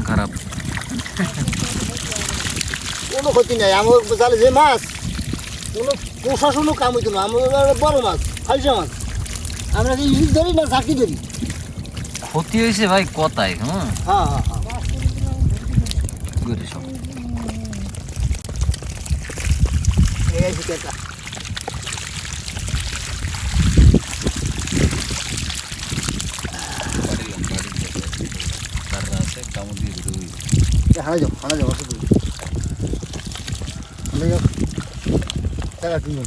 খারাপ। কোনো ক্ষতি নাই আমার জালে যে মাছ কোনো প্রশাসনও কাম হইতো না। আমরা বড় মাছ ফালসা মাছ আমরা কি ইলিশ ধরি না ঝাঁকি ধরি। ক্ষতি হয়েছে ভাই কথায়। হ্যাঁ হ্যাঁ হ্যাঁ কি করে সব এই আছে কেটা হারা যাও অসুবিধা হারা যাও টাকা কিনুন।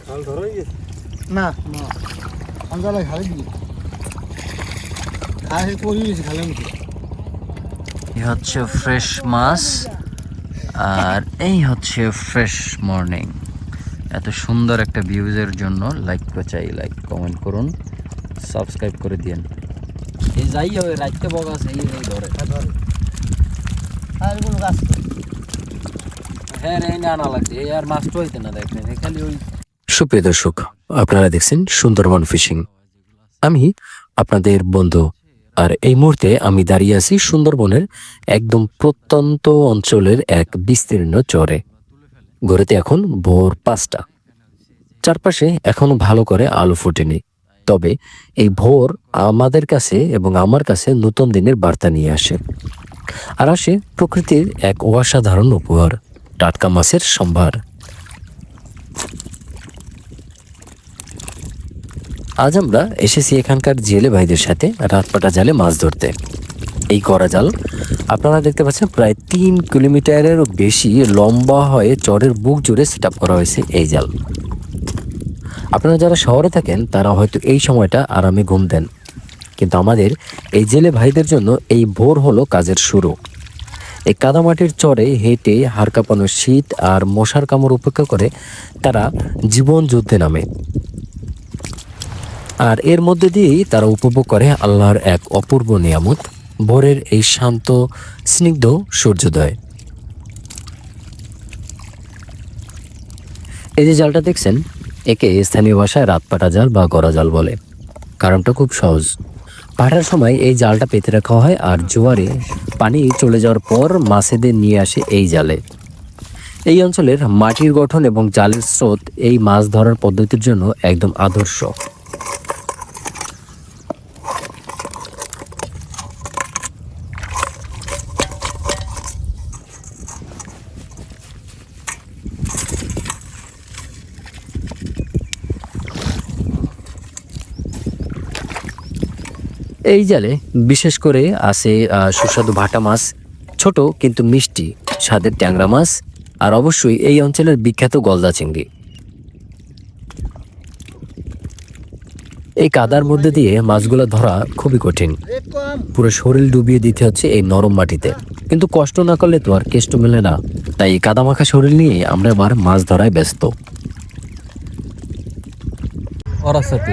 খাল ধরো না না খালজালে খালে দিই খালে পড়ে গেছি খালের মধ্যে। এই হচ্ছে ফ্রেশ মাছ আর এই হচ্ছে ফ্রেশ মর্নিং। এত সুন্দর একটা ভিউজের জন্য লাইক কমেন্ট করুন, সাবস্ক্রাইব করে দিন। এই যাই হবে রাইতে বগাস এই ধরে আর কোনো গাছ হ্যাঁ রে না লাগছে এই আর মাছ তো হইতে না দেখেন খালি ওই। সুপ্রিয় দর্শক, আপনারা দেখছেন সুন্দরবন ফিশিং। আমি আপনাদের বন্ধু, আর এই মুহূর্তে আমি দাঁড়িয়ে আছি সুন্দরবনের একদম প্রত্যন্ত অঞ্চলের এক বিস্তীর্ণ চরে। ঘড়িতে এখন ভোর 5টা। চারপাশে এখনো ভালো করে আলো ফুটেনি, তবে এই ভোর আমাদের কাছে এবং আমার কাছে নতুন দিনের বার্তা নিয়ে আসে। আর আসে প্রকৃতির এক অসাধারণ উপহার, টাটকা মাছের সম্ভার। আজ আমরা এসেছি এখানকার জেলে ভাইদের সাথে রাতপাটা জালে মাছ ধরতে। এই করা জাল আপনারা দেখতে পাচ্ছেন প্রায় 3 কিলোমিটারেরও বেশি লম্বা হয়ে চরের বুক জুড়ে সেট আপ করা হয়েছে এই জাল। আপনারা যারা শহরে থাকেন তারা হয়তো এই সময়টা আরামে ঘুম দেন, কিন্তু আমাদের এই জেলে ভাইদের জন্য এই ভোর হলো কাজের শুরু। এই কাদামাটির চরে হেঁটে হাড় কাঁপানো শীত আর মশার কামড় উপেক্ষা করে তারা জীবন যুদ্ধে নামে। আর এর মধ্যে দিয়েই তারা উপভোগ করে আল্লাহর এক অপূর্ব নিয়ামত, ভোরের এই শান্ত স্নিগ্ধ সূর্যোদয়। এই যে জালটা দেখছেন, একে স্থানীয় ভাষায় রাতপাটা জাল বা গড়া জাল বলে। কারণটা খুব সহজ। পাটার সময় এই জালটা পেতে রাখা হয় আর জোয়ারে পানি চলে যাওয়ার পর মাছেদের নিয়ে আসে এই জালে। এই অঞ্চলের মাটির গঠন এবং জালের স্রোত এই মাছ ধরার পদ্ধতির জন্য একদম আদর্শ। এই জালে বিশেষ করে আছে সুস্বাদু ভাটা মাছ, ছোট কিন্তু মিষ্টি স্বাদের ট্যাংরা মাছ, আর অবশ্যই এই অঞ্চলের বিখ্যাত গলদা চিংড়ি। এই কাদার মধ্যে দিয়ে মাছগুলো ধরা খুবই কঠিন। পুরো শরীর ডুবিয়ে দিতে হচ্ছে এই নরম মাটিতে, কিন্তু কষ্ট না করলে তো আর কেষ্ট মেলে না। তাই কাদা মাখা শরীর নিয়ে আমরা এবার মাছ ধরায় ব্যস্ত। ওরা সাথে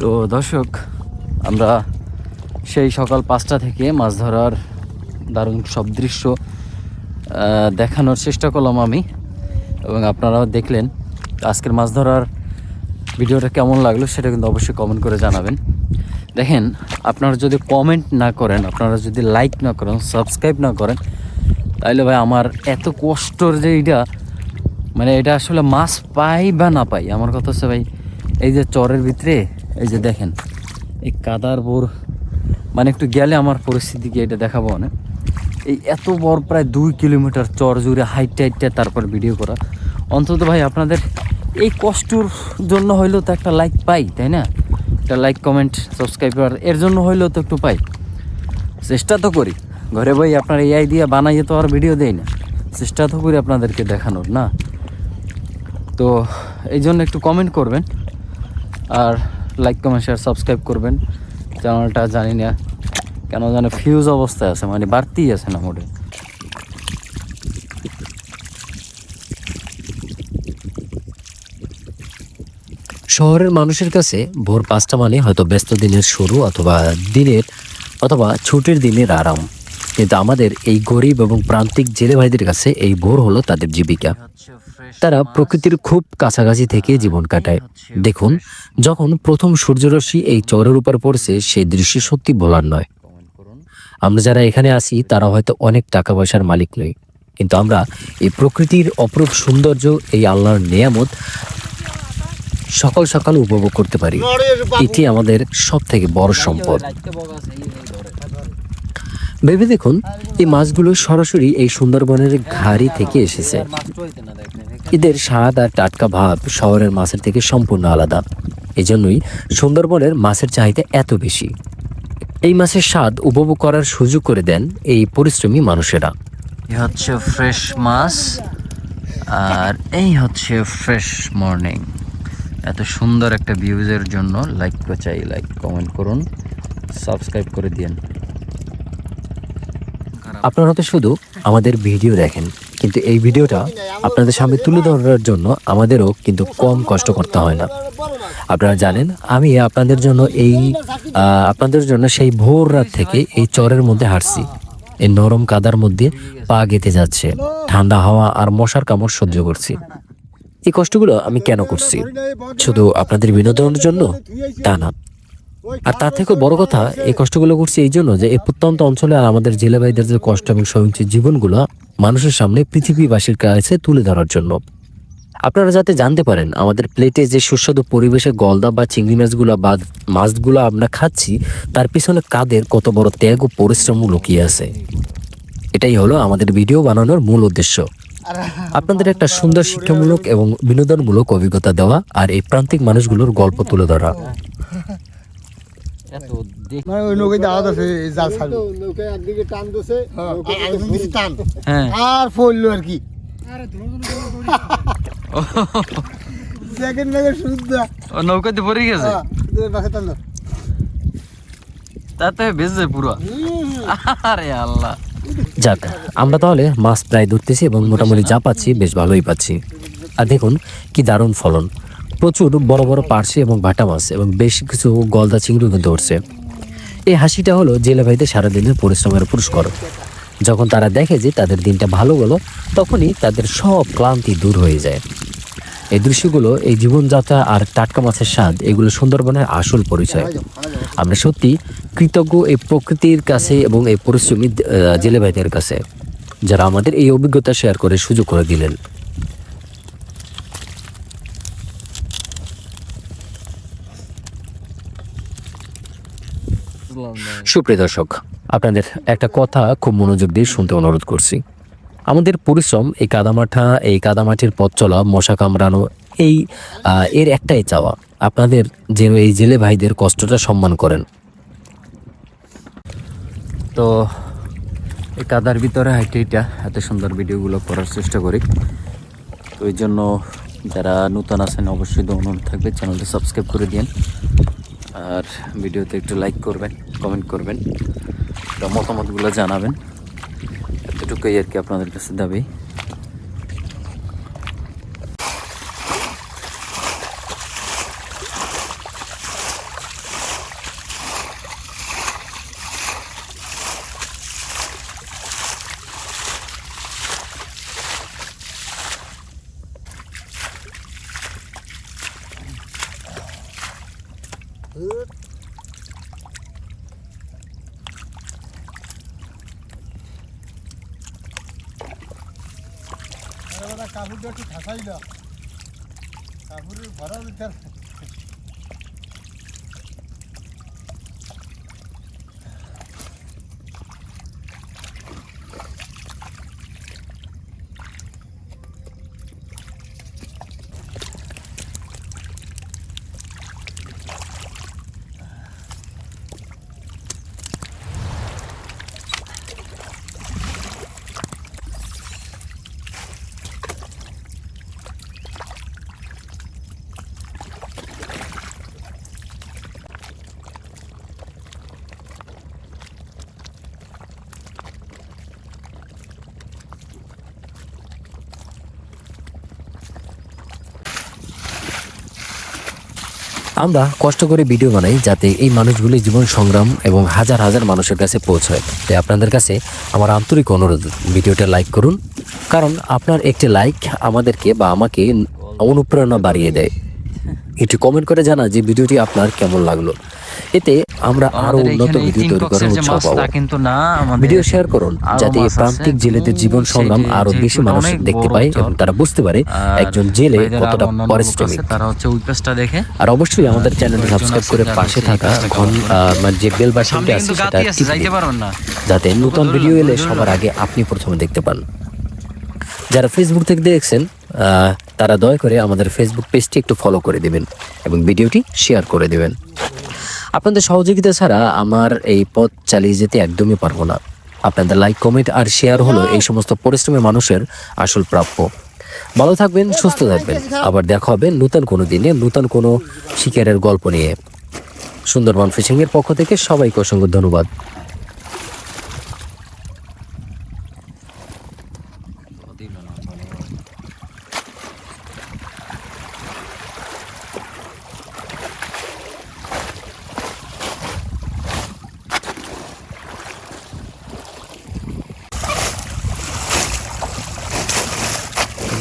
তো দর্শক, আমরা সেই সকাল 5টা থেকে মাছ ধরার দারুণ সব দৃশ্য দেখানোর চেষ্টা করলাম আমি, এবং আপনারাও দেখলেন। আজকের মাছ ধরার ভিডিওটা কেমন লাগলো সেটা কিন্তু অবশ্যই কমেন্ট করে জানাবেন। দেখেন, আপনারা যদি কমেন্ট না করেন, আপনারা যদি লাইক না করেন, সাবস্ক্রাইব না করেন, তাহলে ভাই আমার এত কষ্টর যে এটা, মানে এটা আসলে মাছ পাই বা না পাই, আমার কথা হচ্ছে ভাই এই যে চরের ভিতরে এই যে দেখেন এই কাদার বোর মানে একটু গেলে আমার পরিস্থিতিকে এটা দেখাবো না। এই এত বড় প্রায় 2 কিলোমিটার চর জুড়ে হাইটটা তারপর ভিডিও করা, অন্তত ভাই আপনাদের এই কষ্টর জন্য হইলেও তো একটা লাইক পাই, তাই না? একটা লাইক কমেন্ট সাবস্ক্রাইবার এর জন্য হইলেও তো একটু পাই। চেষ্টা তো করি, ঘরে ভাই আপনার এআই দিয়ে বানাইয়ে তো আর ভিডিও দেই না, চেষ্টা তো করি আপনাদেরকে দেখানোর না। তো এই জন্য একটু কমেন্ট করবেন আর লাইক কমেন্ট শেয়ার সাবস্ক্রাইব করবেন। চ্যানেলটা জানি না কেন জানে ফিউজ অবস্থায় আছে, মানে বাড়তেই আছে না মোটে। শহরের মানুষের কাছে ভোর 5টা মানে হয়তো ব্যস্ত দিনের শুরু অথবা ছুটির দিনের আরাম, কিন্তু আমাদের এই গরিব এবং প্রান্তিক জেলে ভাইদের কাছে এই ভোর হলো তাদের জীবিকা। তারা প্রকৃতির খুব কাছাকাছি থেকে জীবন কাটায়। দেখুন, যখন প্রথম সূর্যরশ্মি এই চরের উপর পড়ছে সেই দৃশ্য সত্যি ভোলার নয়। আমরা যারা এখানে আসি তারা হয়তো অনেক টাকা পয়সার মালিক নই, কিন্তু আমরা এই প্রকৃতির অপরূপ সৌন্দর্য, এই আল্লাহর নেয়ামত সকাল সকাল উপভোগ করতে পারি। এটি আমাদের সব থেকে বড় সম্পদ। ভেবে দেখুন, এই মাছগুলো সরাসরি এই সুন্দরবনের ঘাড়ি থেকে এসেছে। এদের স্বাদ আর টাটকা ভাব শহরের মাছের থেকে সম্পূর্ণ আলাদা। এজন্যই সুন্দরবনের মাছের চাহিদা এত বেশি। এই মাছের স্বাদ উপভোগ করার সুযোগ করে দেন এই পরিশ্রমী মানুষেরা। এই হচ্ছে ফ্রেশ মাছ আর এই হচ্ছে ফ্রেশ মর্নিং। এত সুন্দর একটা ভিউজের জন্য লাইক কমেন্ট করুন, সাবস্ক্রাইব করে দিন। আপনারা তো শুধু আমাদের ভিডিও দেখেন, কিন্তু এই ভিডিওটা আপনাদের সামনে তুলে ধরার জন্য আমাদেরও কিন্তু কম কষ্ট করতে হয় না। আপনারা জানেন, আমি আপনাদের জন্য সেই ভোর রাত থেকে এই চরের মধ্যে হাঁটছি। এই নরম কাদার মধ্যে পা গেঁথে যাচ্ছে, ঠান্ডা হাওয়া আর মশার কামড় সহ্য করছি। এই কষ্টগুলো আমি কেন করছি? শুধু আপনাদের বিনোদনের জন্য? তা না। আর তার থেকেও বড় কথা, এই কষ্টগুলো করছি এই জন্য যে এই প্রত্যন্ত অঞ্চলে আর আমাদের জেলে ভাইদের যে কষ্ট এবং সহিংসিত জীবনগুলো মানুষের সামনে পৃথিবীবাসীর কাছে তুলে ধরার জন্য। আপনারা যাতে জানতে পারেন আমাদের প্লেটে যে সুস্বাদু পরিবেশে গলদা বা চিংড়ি মাছগুলো আমরা খাচ্ছি, তার পিছনে কাদের কত বড় ত্যাগ ও পরিশ্রম লুকিয়ে আছে। এটাই হলো আমাদের ভিডিও বানানোর মূল উদ্দেশ্য। আপনাদের একটা সুন্দর শিক্ষামূলক এবং বিনোদনমূলক অভিজ্ঞতা দেওয়া আর এই প্রান্তিক মানুষগুলোর গল্প তুলে ধরা। মানে ওই নৌকাতে আওয়াজ আছে, জাল ছাড়বে নৌকায় একদিকে টান দিছে, নৌকায় টান আর পড়লো আর কি। সেকেন্ড ব্যাগে শুদ্ধ ও নৌকাতে পড়ে গেছে, বাসে টান তাতে বেজে পুরো। আরে আল্লাহ। যাক, আমরা তাহলে মাছ প্রায় ধরতেছি এবং মোটামুটি যা পাচ্ছি বেশ ভালোই পাচ্ছি। আর দেখুন কি দারুণ ফলন, প্রচুর বড় বড় পার্শে এবং ভাটা মাছ এবং বেশ কিছু গলদা চিংড়ি কিন্তু ধরছে। এই হাসিটা হলো জেলে ভাইদের সারাদিনের পরিশ্রমের পুরস্কার। যখন তারা দেখে যে তাদের দিনটা ভালো গেল, তখনই তাদের সব ক্লান্তি দূর হয়ে যায়। এই দৃশ্যগুলো, এই জীবনযাত্রা আর টাটকা মাছের স্বাদ, এগুলো সুন্দরবনের আসল পরিচয়। আমরা সত্যি কৃতজ্ঞ এই প্রকৃতির কাছে এবং এই পরিশ্রমী জেলে ভাইদের কাছে, যারা আমাদের এই অভিজ্ঞতা শেয়ার করে সুযোগ করে দিলেন। সুপ্রিয় দর্শক, আপনাদের একটা কথা খুব মনোযোগ দিয়ে শুনতে অনুরোধ করছি। আমাদের পরিশ্রম, এই কাদামাটির পথ চলা, মশা কামড়ানো, এর একটাই চাওয়া, আপনাদের যেন এই জেলে ভাইদের কষ্টটা সম্মান করেন। তো এই কাদার ভিতরে হাইটে এত সুন্দর ভিডিওগুলো করার চেষ্টা করি। তো এই জন্য যারা নতুন আছেন অবশ্যই অনুরোধ থাকবে চ্যানেলটা সাবস্ক্রাইব করে দিন আর ভিডিওতে একটু লাইক করবেন, কমেন্ট করবেন, মতামতগুলো জানাবেন। এতটুকুই আর কি আপনাদের কাছে দাবি। কাপড়টা একটু ঠাসাইল, কাপড়ের ভরা আমরা কষ্ট করে ভিডিও বানাই যাতে এই মানুষগুলির জীবন সংগ্রাম এবং হাজার হাজার মানুষের কাছে পৌঁছায়। তাই আপনাদের কাছে আমার আন্তরিক অনুরোধ, ভিডিওটা লাইক করুন, কারণ আপনার একটি লাইক আমাদেরকে বা আমাকে অনুপ্রেরণা বাড়িয়ে দেয়। একটু কমেন্ট করে জানা যে ভিডিওটি আপনার কেমন লাগলো, এতে আমরা আরো উন্নত ভিডিও তৈরি করার উৎসাহ পাবো। কিন্তু না, ভিডিও শেয়ার করুন যাতে এই প্রান্তিক জেলেদের জীবন সংগ্রাম আরো বেশি মানুষ দেখতে পায় এবং তারা বুঝতে পারে একজন জেলে কতটা পরিশ্রমিক। তারা হচ্ছে ওই পেজটা দেখে। আর অবশ্যই আমাদের চ্যানেলটি সাবস্ক্রাইব করে পাশে থাকা মানে যে বেল বাটনটি আছে সেটা টিপে দিন, যাতে নতুন ভিডিও এলে সবার আগে আপনি প্রথমে দেখতে পান। যারা ফেসবুক থেকে দেখছেন তারা দয়া করে আমাদের ফেসবুক পেজটি একটু ফলো করে দিবেন এবং ভিডিওটি শেয়ার করে দিবেন। আপনাদের সহযোগিতা ছাড়া আমার এই পথ চালিয়ে যেতে একদমই পারবো না। আপনাদের লাইক, কমেন্ট আর শেয়ার হলো এই সমস্ত পরিশ্রমী মানুষের আসল প্রাপ্য। ভালো থাকবেন, সুস্থ থাকবেন। আবার দেখা হবে নতুন কোনো দিনে নতুন কোনো শিকারের গল্প নিয়ে। সুন্দরবন ফিশিং এর পক্ষ থেকে সবাইকে অসংখ্য ধন্যবাদ।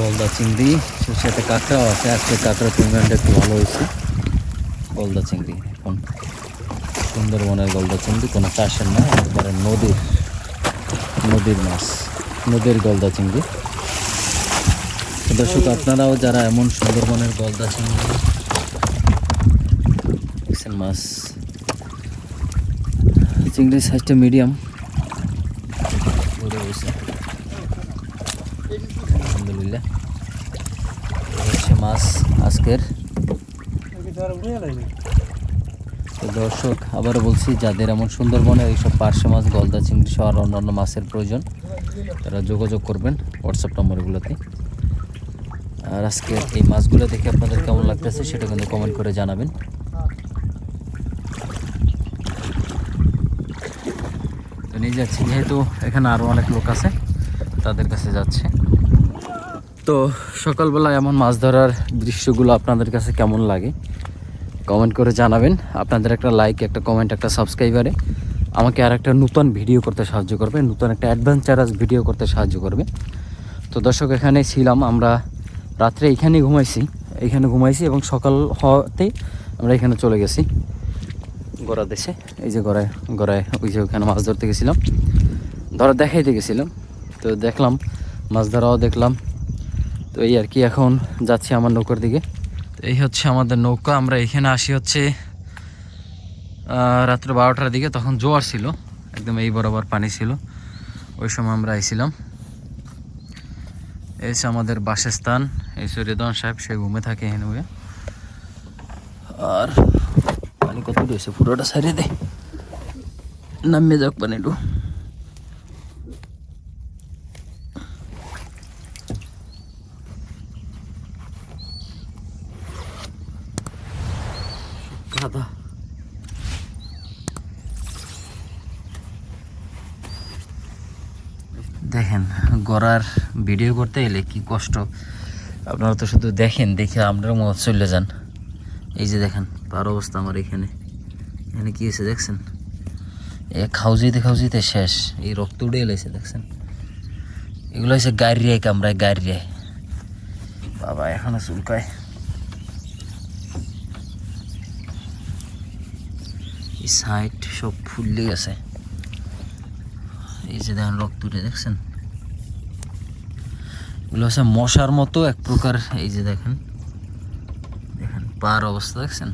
গলদা চিংড়ি, সাথে কাঁকড়াও আছে। আজকে কাঁকড়ার পরিমাণটা একটু ভালো হয়েছে। গলদা চিংড়ি এখন সুন্দরবনের গলদা চিংড়ি, কোনো চাষের না, একবারে নদীর মাছ, নদীর গলদা চিংড়ি। তো দর্শক, আপনারাও যারা এমন সুন্দরবনের গলদা চিংড়ি দেখছেন, মাছ চিংড়ির সাইজটা মিডিয়াম আলহামদুলিল্লাহ। হচ্ছে মাছ আজকের। তো দর্শক, আবারও বলছি, যাদের এমন সুন্দরবনের এইসব পার্শে মাছ, গলদা চিংড়ি সহ আর অন্যান্য মাছের প্রয়োজন, তারা যোগাযোগ করবেন হোয়াটসঅ্যাপ নম্বরগুলোতে। আর আজকে এই মাছগুলো দেখে আপনাদের কেমন লাগতেছে সেটা কিন্তু কমেন্ট করে জানাবেন। তো নিয়ে যাচ্ছি, যেহেতু এখানে আরও অনেক লোক আছে, তাদের কাছে যাচ্ছে। তো সকালবেলা এমন মাছ ধরার দৃশ্যগুলো আপনাদের কাছে কেমন লাগে কমেন্ট করে জানাবেন। আপনাদের একটা লাইক, একটা কমেন্ট, একটা সাবস্ক্রাইবারে আমাকে আর একটা নতুন ভিডিও করতে সাহায্য করবে, নতুন একটা অ্যাডভেঞ্চারাস ভিডিও করতে সাহায্য করবে। তো দর্শক, এখানে ছিলাম আমরা, রাত্রে এইখানেই ঘুমাইছি এবং সকাল হওয়াতেই আমরা এখানে চলে গেছি গড়া দেশে। এই যে গড়ায় ওই যে ওখানে মাছ ধরতে গেছিলাম, দেখাইতে গেছিলাম। তো দেখলাম, মাছ ধরাও দেখলাম। তো এই আর কি, এখন যাচ্ছি আমার নৌকার দিকে। তো এই হচ্ছে আমাদের নৌকা। আমরা এখানে আসি হচ্ছে রাত্র 12টার দিকে, তখন জোয়ার ছিল, একদম এই বরাবর পানি ছিল, ওই সময় আমরা আইছিলাম। এই হচ্ছে আমাদের বাসস্থান। এই সূর্যদন সাহেব, সে ঘুমে থাকে এখানে হয়ে। আর পানি কত রয়েছে, পুরোটা সারিয়ে দে, নামিয়ে যাক পানি একটু। কাদা দেখেন, গড়ার ভিডিও করতে এলে কি কষ্ট। আপনারা তো শুধু দেখেন, দেখে আপনারা মত চলে যান। এই যে দেখেন তার অবস্থা আমার এখানে কি হয়েছে দেখছেন? খাউজিতে শেষ, এই রক্ত উড়ে এলাইছে দেখছেন। এগুলো হচ্ছে গাড়িয়ায় কামড়ায়, গাড়িয়ায় বাবা এখনো চুলকায়। এই সাইড সব ফুললে গেছে। এই যে দেখেন রক্ত উঠে দেখছেন, এগুলো হচ্ছে মশার মতো এক প্রকার। এই যে দেখেন পার অবস্থা দেখছেন।